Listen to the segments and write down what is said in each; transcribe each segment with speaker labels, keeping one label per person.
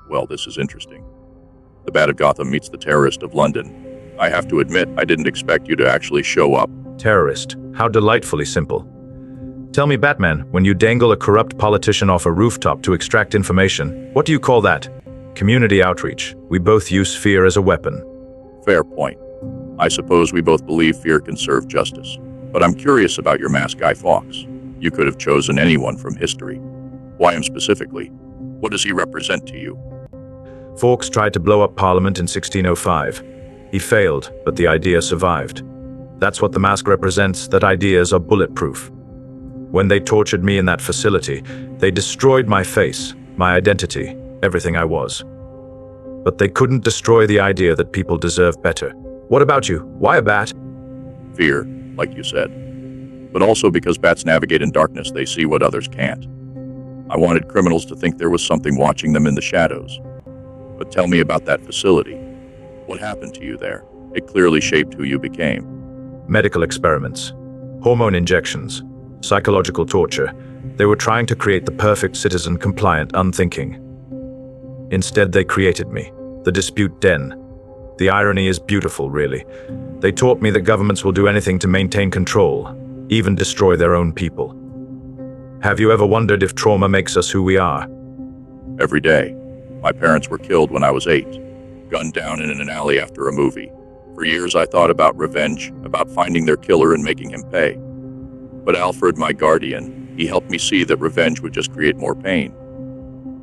Speaker 1: Well, this is interesting. The Bat of Gotham meets the Terrorist of London. I have to admit, I didn't expect you to actually show up.
Speaker 2: Terrorist. How delightfully simple. Tell me, Batman, when you dangle a corrupt politician off a rooftop to extract information, what do you call that? Community outreach. We both use fear as a weapon.
Speaker 1: Fair point. I suppose we both believe fear can serve justice. But I'm curious about your masked Guy Fawkes. You could have chosen anyone from history. Why him specifically? What does he represent to you?
Speaker 2: Fawkes tried to blow up Parliament in 1605. He failed, but the idea survived. That's what the mask represents, that ideas are bulletproof. When they tortured me in that facility, they destroyed my face, my identity, everything I was. But they couldn't destroy the idea that people deserve better. What about you? Why a bat?
Speaker 1: Fear, like you said. But also because bats navigate in darkness, they see what others can't. I wanted criminals to think there was something watching them in the shadows. But tell me about that facility. What happened to you there? It clearly shaped who you became.
Speaker 2: Medical experiments, hormone injections, psychological torture. They were trying to create the perfect citizen, compliant, unthinking. Instead, they created me, the dispute den. The irony is beautiful, really. They taught me that governments will do anything to maintain control, even destroy their own people. Have you ever wondered if trauma makes us who we are?
Speaker 1: Every day. My parents were killed when I was 8, gunned down in an alley after a movie. For years I thought about revenge, about finding their killer and making him pay. But Alfred, my guardian, he helped me see that revenge would just create more pain.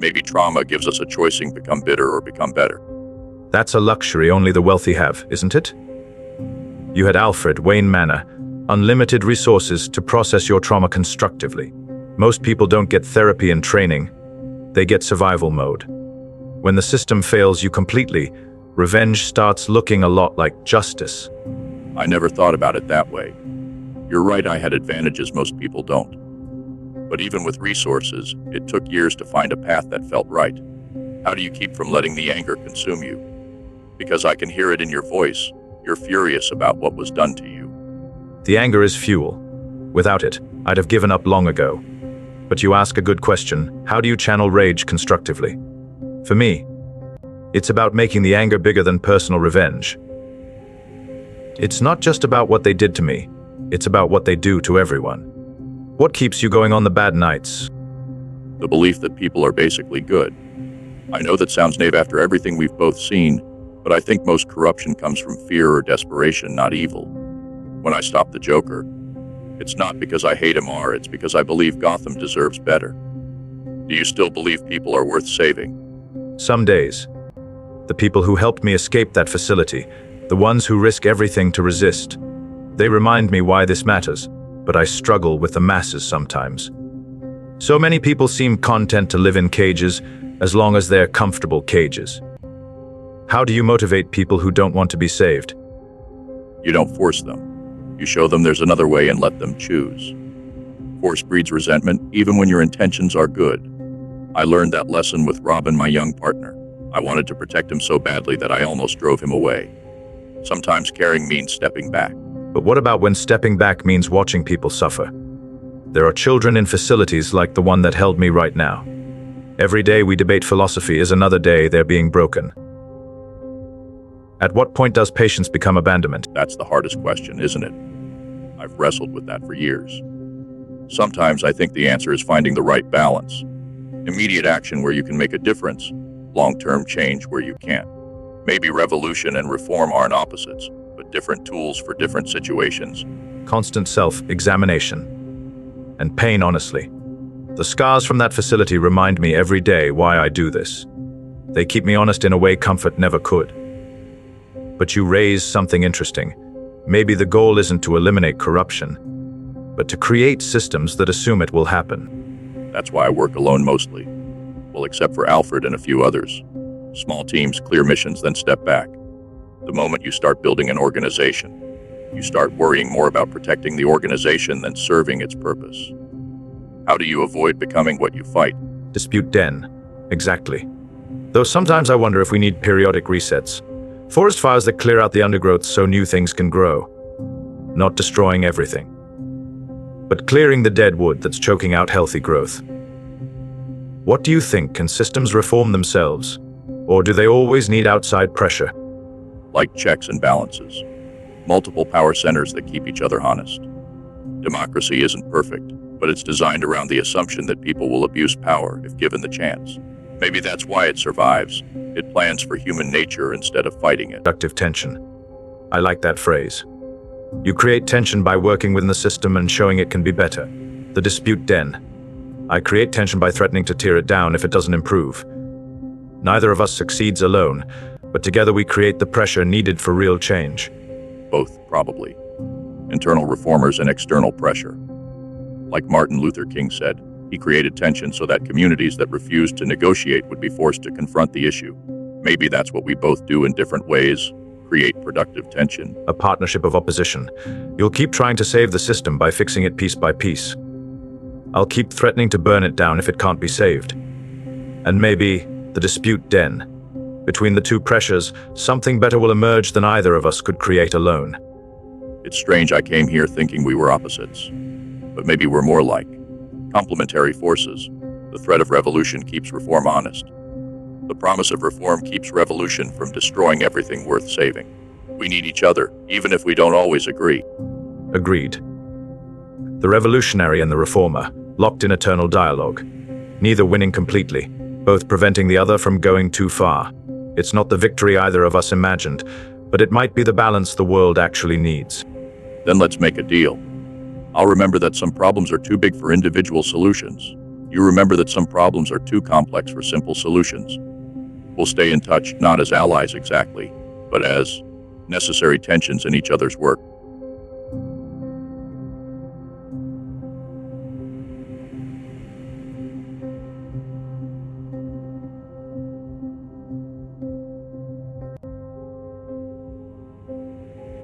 Speaker 1: Maybe trauma gives us a choice to become bitter or become better.
Speaker 2: That's a luxury only the wealthy have, isn't it? You had Alfred, Wayne Manor, unlimited resources to process your trauma constructively. Most people don't get therapy and training. They get survival mode. When the system fails you completely, revenge starts looking a lot like justice.
Speaker 1: I never thought about it that way. You're right, I had advantages most people don't. But even with resources, it took years to find a path that felt right. How do you keep from letting the anger consume you? Because I can hear it in your voice. You're furious about what was done to you.
Speaker 2: The anger is fuel. Without it, I'd have given up long ago. But you ask a good question. How do you channel rage constructively? For me, it's about making the anger bigger than personal revenge. It's not just about what they did to me. It's about what they do to everyone. What keeps you going on the bad nights?
Speaker 1: The belief that people are basically good. I know that sounds naive after everything we've both seen, but I think most corruption comes from fear or desperation, not evil. When I stop the Joker, it's not because I hate him or it's because I believe Gotham deserves better. Do you still believe people are worth saving?
Speaker 2: Some days. The people who helped me escape that facility, the ones who risk everything to resist, they remind me why this matters, but I struggle with the masses sometimes. So many people seem content to live in cages as long as they're comfortable cages. How do you motivate people who don't want to be saved?
Speaker 1: You don't force them. You show them there's another way and let them choose. Force breeds resentment, even when your intentions are good. I learned that lesson with Robin, my young partner. I wanted to protect him so badly that I almost drove him away. Sometimes caring means stepping back.
Speaker 2: But what about when stepping back means watching people suffer? There are children in facilities like the one that held me right now. Every day we debate philosophy is another day they're being broken. At what point does patience become abandonment?
Speaker 1: That's the hardest question, isn't it? I've wrestled with that for years. Sometimes I think the answer is finding the right balance. Immediate action where you can make a difference, long-term change where you can't. Maybe revolution and reform aren't opposites, but different tools for different situations.
Speaker 2: Constant self-examination. And pain, honestly. The scars from that facility remind me every day why I do this. They keep me honest in a way comfort never could. But you raise something interesting. Maybe the goal isn't to eliminate corruption, but to create systems that assume it will happen.
Speaker 1: That's why I work alone mostly. Well, except for Alfred and a few others. Small teams, clear missions, then step back. The moment you start building an organization, you start worrying more about protecting the organization than serving its purpose. How do you avoid becoming what you fight?
Speaker 2: Dispute den. Exactly. Though sometimes I wonder if we need periodic resets. Forest fires that clear out the undergrowth so new things can grow. Not destroying everything, but clearing the dead wood that's choking out healthy growth. What do you think? Can systems reform themselves? Or do they always need outside pressure?
Speaker 1: Like checks and balances. Multiple power centers that keep each other honest. Democracy isn't perfect, but it's designed around the assumption that people will abuse power if given the chance. Maybe that's why it survives. It plans for human nature instead of fighting it.
Speaker 2: Productive tension. I like that phrase. You create tension by working within the system and showing it can be better. The dispute den. I create tension by threatening to tear it down if it doesn't improve. Neither of us succeeds alone, but together we create the pressure needed for real change.
Speaker 1: Both, probably. Internal reformers and external pressure. Like Martin Luther King said, he created tension so that communities that refused to negotiate would be forced to confront the issue. Maybe that's what we both do in different ways, create productive tension.
Speaker 2: A partnership of opposition. You'll keep trying to save the system by fixing it piece by piece. I'll keep threatening to burn it down if it can't be saved. And maybe the dispute den. Between the two pressures, something better will emerge than either of us could create alone.
Speaker 1: It's strange I came here thinking we were opposites. But maybe we're more like complementary forces. The threat of revolution keeps reform honest. The promise of reform keeps revolution from destroying everything worth saving. We need each other, even if we don't always agree.
Speaker 2: Agreed. The revolutionary and the reformer, locked in eternal dialogue. Neither winning completely, both preventing the other from going too far. It's not the victory either of us imagined, but it might be the balance the world actually needs.
Speaker 1: Then let's make a deal. I'll remember that some problems are too big for individual solutions. You remember that some problems are too complex for simple solutions. We'll stay in touch, not as allies exactly, but as necessary tensions in each other's work.